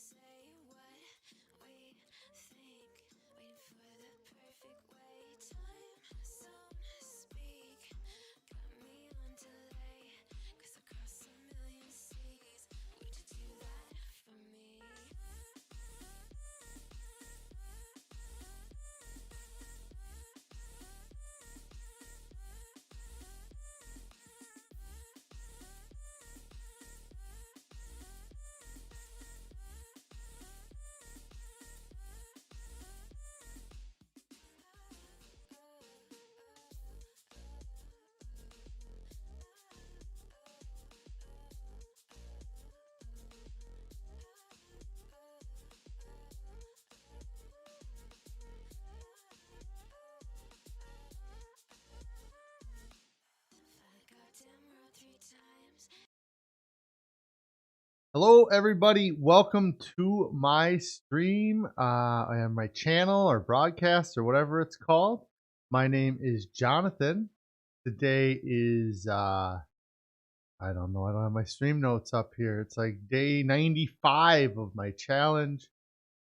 say what we think, waiting for the perfect way. Time some speak, got me on delay, 'cause across a million seas, would you do that for me? Goddamn world 3 times. Hello, everybody. Welcome to my stream and my channel or broadcast or whatever it's called. My name is Jonathan. Today is, I don't know, I don't have my stream notes up here. It's like day 95 of my challenge.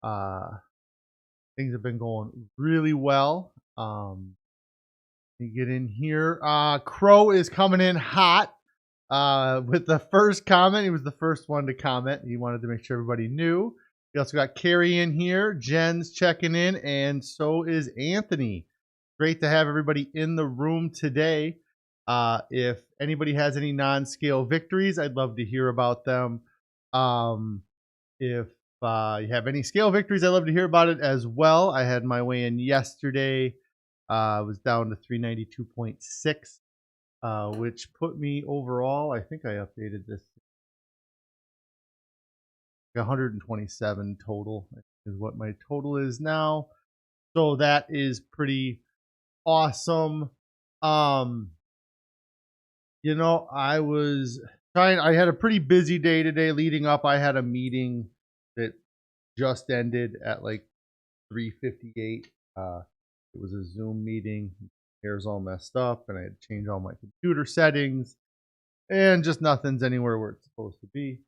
Things have been going really well. You get in here. Crow is coming in hot. With the first comment. He was the first one to comment. He wanted to make sure everybody knew. We also got Carrie in here. Jen's checking in, and so is Anthony. Great to have everybody in the room today. If anybody has any non-scale victories, I'd love to hear about them. If you have any scale victories, I'd love to hear about it as well. I had my weigh in yesterday. I was down to 392.6. Which put me overall, I think I updated this, 127 total is what my total is now. So that is pretty awesome. I was I had a pretty busy day today leading up. I had a meeting that just ended at like 3:58. It was a Zoom meeting. Hair's all messed up, and I had to change all my computer settings, and just nothing's anywhere where it's supposed to be.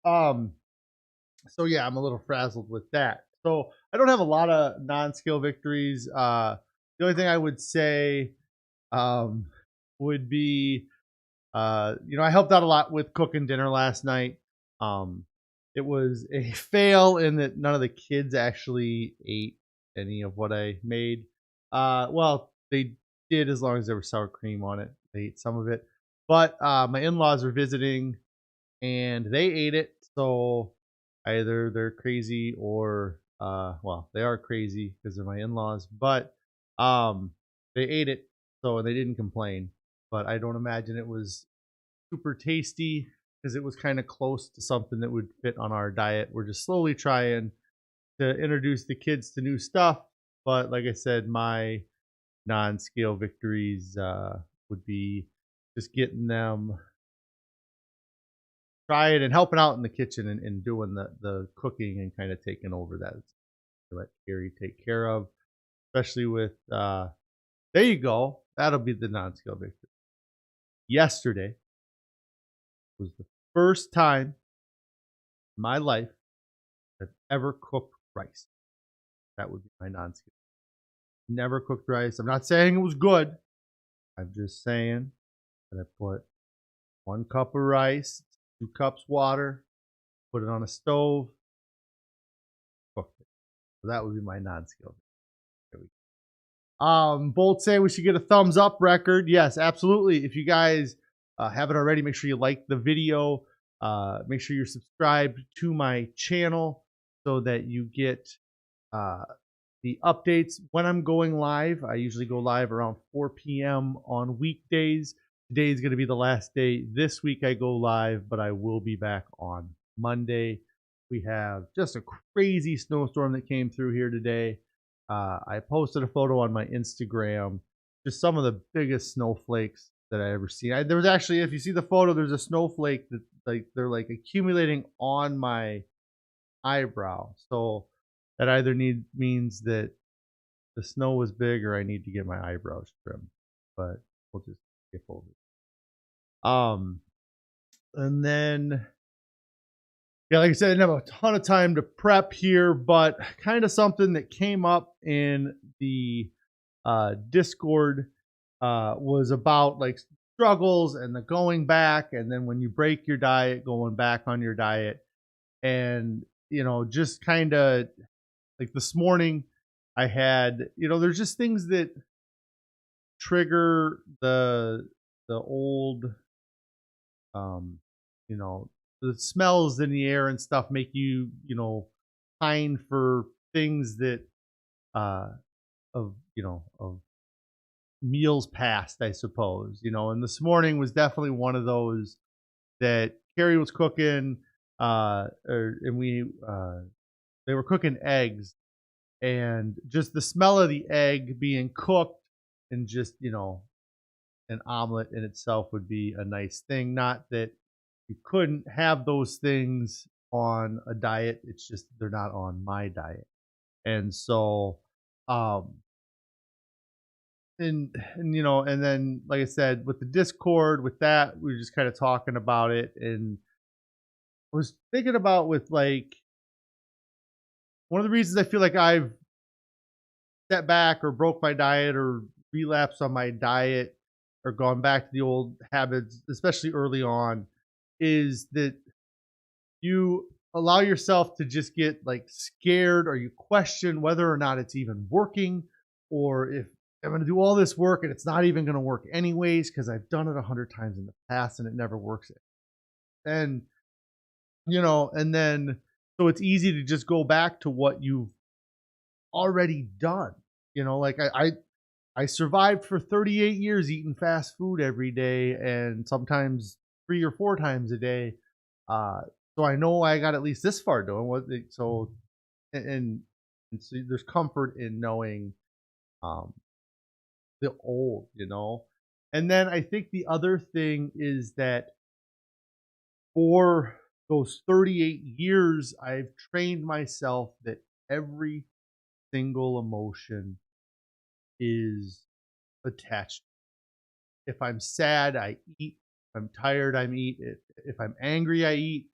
So yeah, I'm a little frazzled with that. So I don't have a lot of non-skill victories. The only thing I would say would be, I helped out a lot with cooking dinner last night. It was a fail in that none of the kids actually ate any of what I made. Well, they did as long as there was sour cream on it. They ate some of it. But my in-laws are visiting, and they ate it. So either they're crazy or, well, they are crazy because they're my in-laws. But they ate it, so they didn't complain. But I don't imagine it was super tasty because it was kind of close to something that would fit on our diet. We're just slowly trying to introduce the kids to new stuff. But like I said, my non-scale victories would be just getting them trying and helping out in the kitchen and doing the cooking and kind of taking over that. To let Carrie take care of, especially with there you go. That'll be the non-scale victory. Yesterday was the first time in my life I've ever cooked rice. That would be my non-scale. Never cooked rice. I'm not saying it was good. I'm just saying that I put 1 cup of rice, 2 cups water, put it on a stove, cooked it. So that would be my non-scale. Bolt say we should get a thumbs up record. Yes, absolutely. If you guys haven't already, make sure you like the video. Make sure you're subscribed to my channel so that you get the updates when I'm going live. I usually go live around 4 p.m. on weekdays. Today is going to be the last day. This week I go live, but I will be back on Monday. We have just a crazy snowstorm that came through here today. I posted a photo on my Instagram, just some of the biggest snowflakes that I ever seen. There was actually, if you see the photo, there's a snowflake that they're like accumulating on my eyebrow. So that either means that the snow was big or I need to get my eyebrows trimmed. But we'll just skip over it. And then Yeah, like I said, I didn't have a ton of time to prep here, but kind of something that came up in the Discord was about like struggles and the going back, and then when you break your diet, going back on your diet, and just kind of like this morning, I had there's just things that trigger the old um you know the smells in the air and stuff make pine for things that uh of meals past, I suppose. And this morning was definitely one of those that Carrie was cooking, and they were cooking eggs, and just the smell of the egg being cooked, and just an omelet in itself would be a nice thing. Not that you couldn't have those things on a diet, it's just they're not on my diet. And so, um, and then like I said, with the Discord, with that, we were just kind of talking about it, and I was thinking about with like one of the reasons I feel like I've set back or broke my diet or relapsed on my diet or gone back to the old habits, especially early on, is that you allow yourself to just get like scared, or you question whether or not it's even working, or if I'm going to do all this work and it's not even going to work anyways because I've done it 100 times in the past and it never works. And and then so it's easy to just go back to what you've already done. Like I survived for 38 years eating fast food every day, and sometimes 3 or 4 times a day. Uh, so I know I got at least this far doing what. So and, and so there's comfort in knowing um, the old. And then I think the other thing is that for those 38 years, I've trained myself that every single emotion is attached. If I'm sad, I eat. If I'm tired, I eat. If I'm angry, I eat.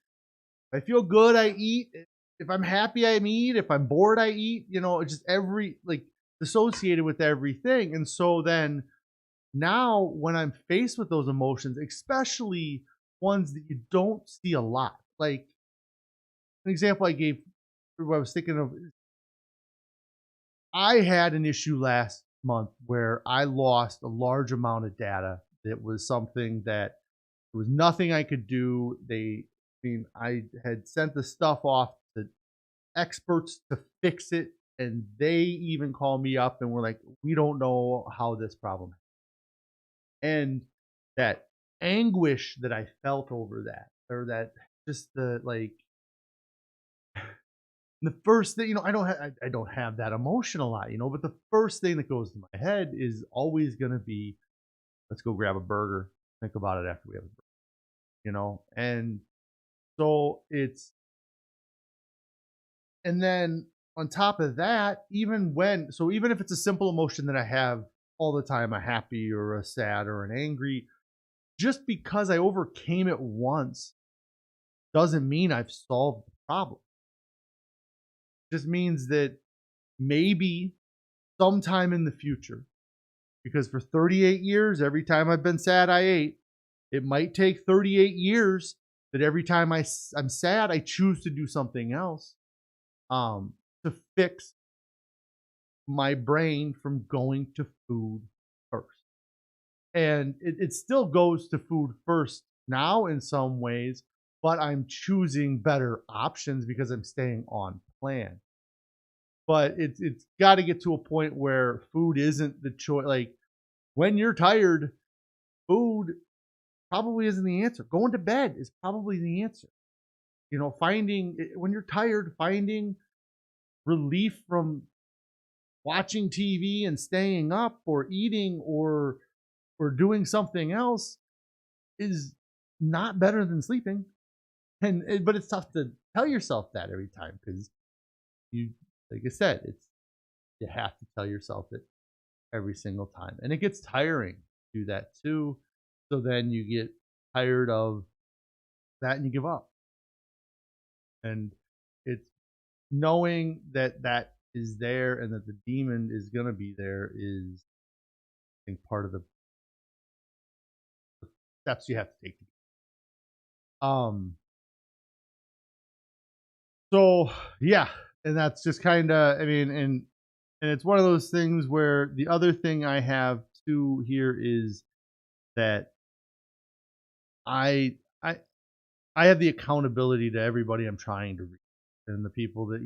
If I feel good, I eat. If I'm happy, I eat. If I'm bored, I eat. It's just every like associated with everything. And so then now when I'm faced with those emotions, especially ones that you don't see a lot, like an example I gave, what I was thinking of, I had an issue last month where I lost a large amount of data. It was something that there was nothing I could do. I had sent the stuff off to experts to fix it, and they even called me up and were like, "We don't know how this problem." And that anguish that I felt over that, or that just the like the first thing, I don't have that emotion a lot, but the first thing that goes to my head is always going to be, let's go grab a burger. Think about it after we have a burger. And so and then on top of that, even if it's a simple emotion that I have all the time, a happy or a sad or an angry, just because I overcame it once doesn't mean I've solved the problem. It just means that maybe sometime in the future, because for 38 years, every time I've been sad, I ate. It might take 38 years that every time I'm sad, I choose to do something else, um, to fix my brain from going to food first. And it still goes to food first now in some ways, but I'm choosing better options because I'm staying on plan. But it's got to get to a point where food isn't the choice. Like when you're tired, food probably isn't the answer. Going to bed is probably the answer. Finding when you're tired, finding relief from watching TV and staying up, or eating, or doing something else is not better than sleeping. But it's tough to tell yourself that every time, because you, like I said, it's you have to tell yourself it every single time, and it gets tiring to do that too. So then you get tired of that and you give up. And it's knowing that that is there and that the demon is going to be there is, I think, part of the steps you have to take. Um, so yeah, and that's just kind of, I mean, and it's one of those things where the other thing I have too here is that I I I have the accountability to everybody I'm trying to reach. And the people that,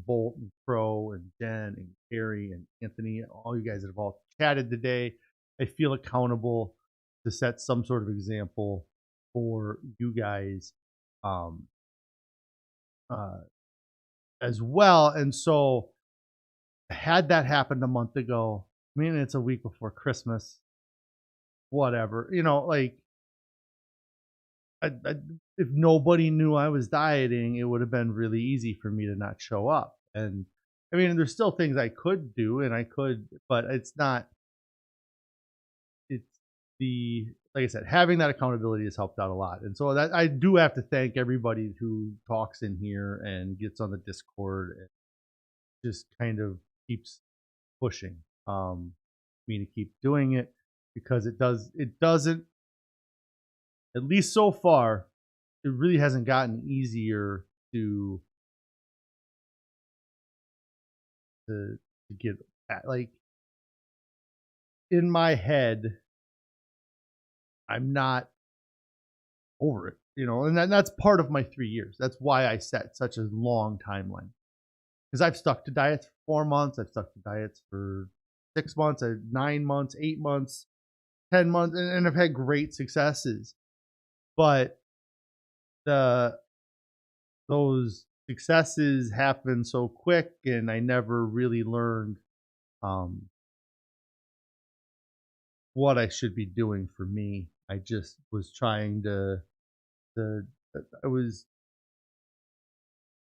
Bolt and Crow and Jen and Carrie and Anthony, all you guys that have all chatted today, I feel accountable to set some sort of example for you guys, um, uh, as well. And so, had that happened a month ago, I mean, it's a week before Christmas, whatever, like I, if nobody knew I was dieting, it would have been really easy for me to not show up. And I mean, there's still things I could do, and I could, but it's not. It's the like I said, having that accountability has helped out a lot. And so that I do have to thank everybody who talks in here and gets on the Discord and just kind of keeps pushing me to keep doing it because it doesn't, at least so far, it really hasn't gotten easier to to get at. Like, in my head, I'm not over it, and that's part of my 3 years. That's why I set such a long timeline, because I've stuck to diets for 4 months, I've stuck to diets for 6 months, 9 months, 8 months, 10 months, and I've had great successes. But the those successes happen so quick, and I never really learned um, what I should be doing for me. I just was trying to I was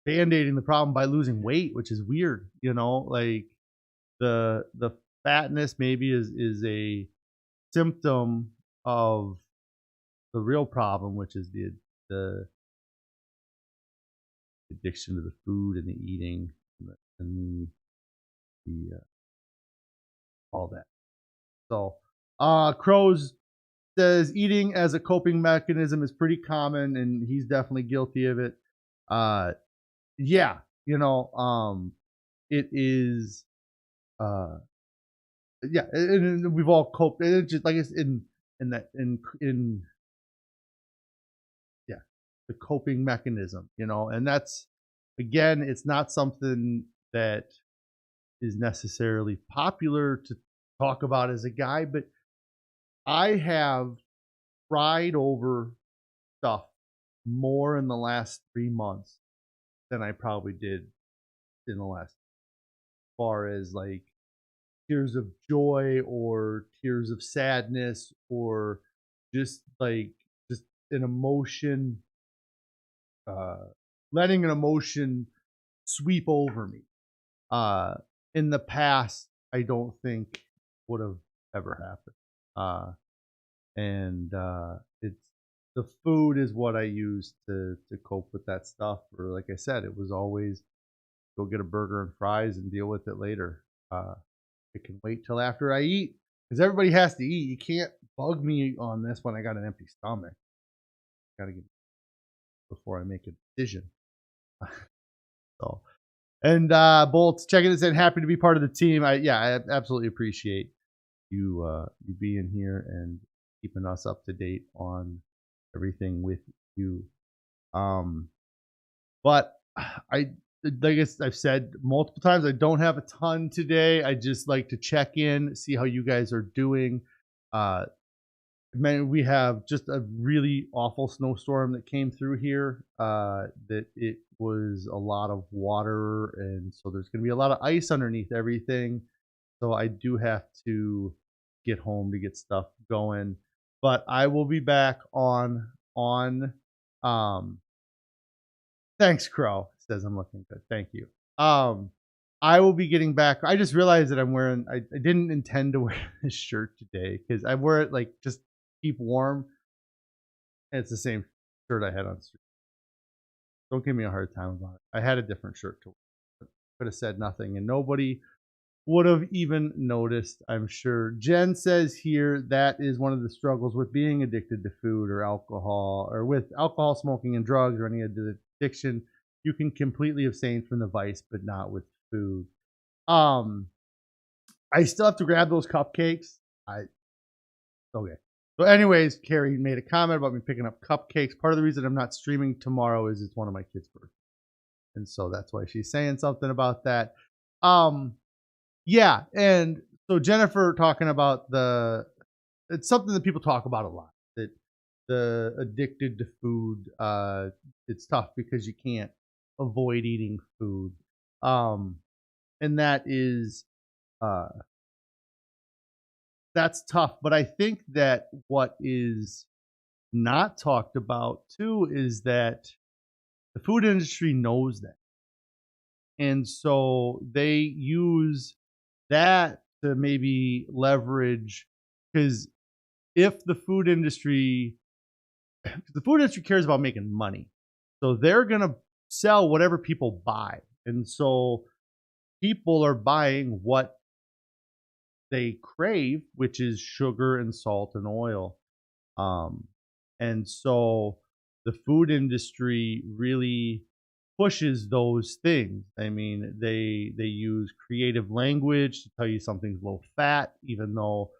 band-aiding the problem by losing weight, which is weird, like the fatness maybe is a symptom of the real problem, which is the addiction to the food and the eating and the all that. So, Crows says eating as a coping mechanism is pretty common, and he's definitely guilty of it. Uh, yeah, it is. Yeah, and we've all coped. And it's just like it's in that in yeah, the coping mechanism, and that's, again, it's not something that is necessarily popular to talk about as a guy, but I have cried over stuff more in the last 3 months than I probably did in the last, as far as like tears of joy or tears of sadness or just like just an emotion, uh letting an emotion sweep over me. uh in the past, I don't think would have ever happened. And it's the food is what I use to cope with that stuff. Or, like I said, it was always go get a burger and fries and deal with it later. It can wait till after I eat, because everybody has to eat. You can't bug me on this when I got an empty stomach. Got to get before I make a decision. So, and Bolt's checking this in. Happy to be part of the team. I absolutely appreciate you being here and keeping us up to date on everything with you. Um, but I like I've said multiple times, I don't have a ton today. I just like to check in, see how you guys are doing. Uh, Man, we have just a really awful snowstorm that came through here. That it was a lot of water, and so there's going to be a lot of ice underneath everything. So I do have to get home to get stuff going. But I will be back on. Um, Thanks, Crow. Says I'm looking good. Thank you. Um, I will be getting back. I just realized that I'm wearing. I didn't intend to wear this shirt today because I wear it like just keep warm. And it's the same shirt I had on stream. Don't give me a hard time about it. I had a different shirt to wear. Could have said nothing, and nobody would have even noticed, I'm sure. Jen says here that is one of the struggles with being addicted to food or alcohol, or with alcohol, smoking, and drugs, or any addiction. You can completely abstain from the vice, but not with food. Um, I still have to grab those cupcakes. I Okay. So, anyways, Carrie made a comment about me picking up cupcakes. Part of the reason I'm not streaming tomorrow is it's one of my kids' birthdays, and so that's why she's saying something about that. Um, yeah, and so Jennifer talking about it's something that people talk about a lot. That the addicted to food, it's tough because you can't avoid eating food, um, and uh, that's tough. But I think that what is not talked about too is that the food industry knows that. And so they use that to maybe leverage, because if the food industry cares about making money. So they're going to sell whatever people buy. And so people are buying what they crave, which is sugar and salt and oil. Um, and so the food industry really pushes those things. I mean, they use creative language to tell you something's low fat, even though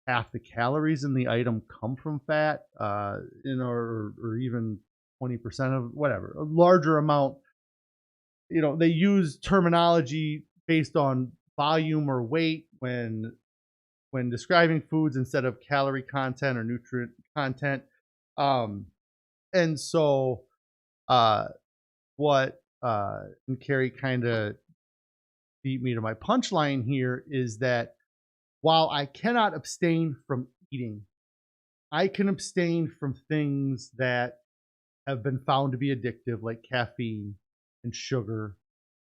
half the calories in the item come from fat, or even 20% of whatever, a larger amount. They use terminology based on volume or weight when describing foods instead of calorie content or nutrient content. Um, and so, uh, what and Carrie kind of beat me to my punchline here is that while I cannot abstain from eating, I can abstain from things that have been found to be addictive, like caffeine and sugar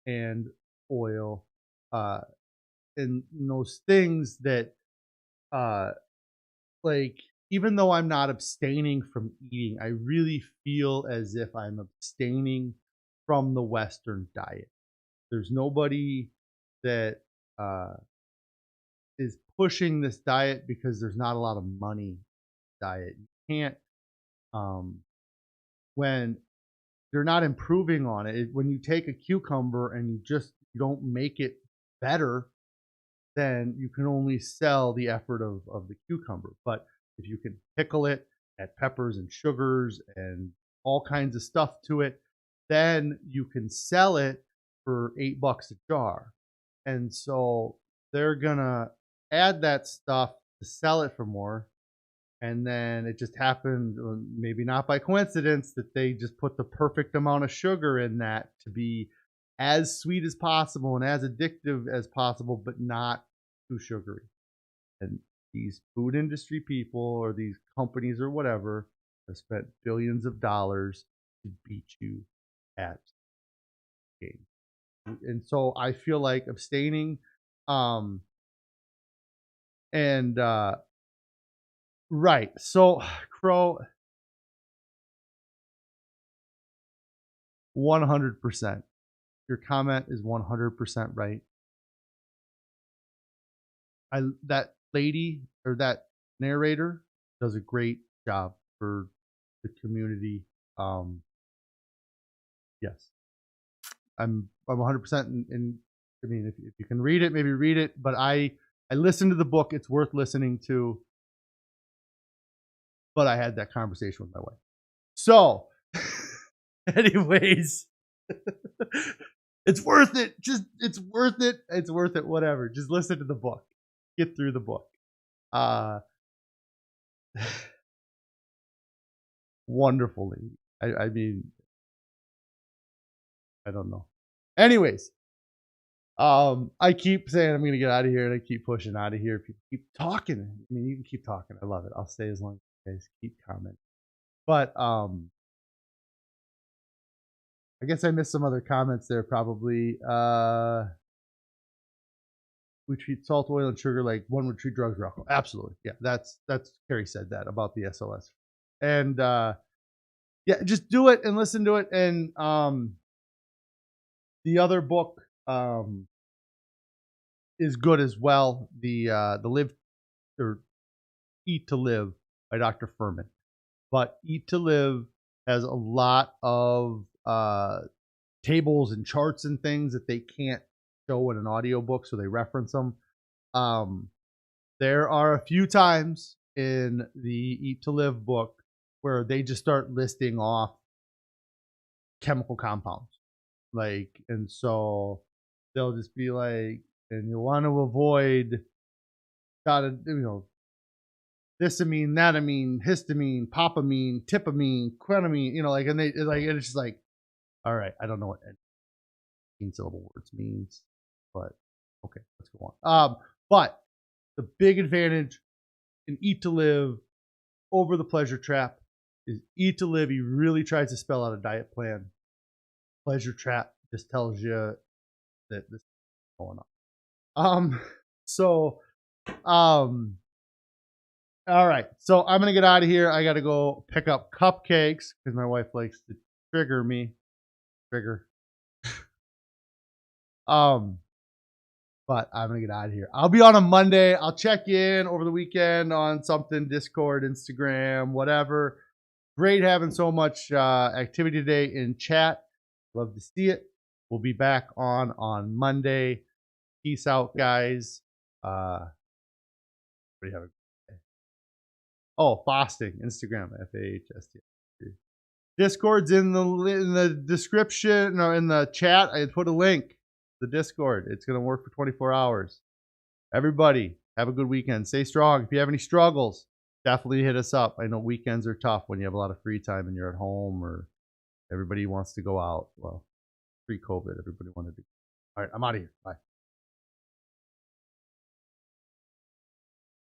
and oil, uh, and those things that uh, like, even though I'm not abstaining from eating, I really feel as if I'm abstaining from the Western diet. There's nobody that uh, is pushing this diet because there's not a lot of money. Diet, you can't, um, when they're not improving on it. When you take a cucumber and you don't make it better, then you can only sell the effort of the cucumber. But if you can pickle it, add peppers and sugars and all kinds of stuff to it, then you can sell it for $8 a jar. And so they're gonna add that stuff to sell it for more. And then it just happened, maybe not by coincidence, that they just put the perfect amount of sugar in that to be as sweet as possible and as addictive as possible, but not too sugary. And these food industry people or these companies or whatever have spent billions of dollars to beat you at the game. And so I feel like abstaining, um and right. So Crow, 100%. Your comment is 100% right. That lady or that narrator does a great job for the community. Yes, I'm 100%. And I mean, if you can read it, maybe read it. But I listened to the book. It's worth listening to. But I had that conversation with my wife. So, anyways, it's worth it. Just it's worth it. It's worth it. Whatever. Just listen to the book. Get through the book. Uh, Wonderfully. I mean, I don't know. Anyways, I keep saying I'm gonna get out of here, and I keep pushing out of here. People keep talking. I mean, you can keep talking. I love it. I'll stay as long as you guys keep commenting. But I guess I missed some other comments there. Probably. We treat salt, oil, and sugar like one would treat drugs or alcohol. Absolutely. Yeah, that's Carrie said that about the SOS, and yeah, just do it and listen to it. And the other book is good as well. The Live or Eat to Live by Dr. Furman. But Eat to Live has a lot of tables and charts and things that they can't show in an audiobook, so they reference them. Um, there are a few times in the Eat to Live book where they just start listing off chemical compounds. And so they'll just be like, and you want to avoid, thisamine, natamine, histamine, popamine, tipamine, quinamine, and it's just like, all right, I don't know what 18 syllable words means, but okay, let's go on. But the big advantage in Eat to Live over the Pleasure Trap is Eat to Live. He really tries to spell out a diet plan. Pleasure Trap just tells you that this is going on. So, all right. So I'm gonna get out of here. I gotta go pick up cupcakes because my wife likes to trigger me. Trigger. Um, but I'm gonna get out of here. I'll be on a Monday. I'll check in over the weekend on something, Discord, Instagram, whatever. Great having so much activity today in chat. Love to see it. We'll be back on Monday. Peace out, guys. What do you have? Oh, fasting. Instagram, FAHST. Discord's in the description, no, in the chat. I put a link. The Discord. It's gonna work for 24 hours. Everybody, have a good weekend. Stay strong. If you have any struggles, definitely hit us up. I know weekends are tough when you have a lot of free time and you're at home or everybody wants to go out. Well, pre-COVID, everybody wanted to. All right, I'm out of here. Bye.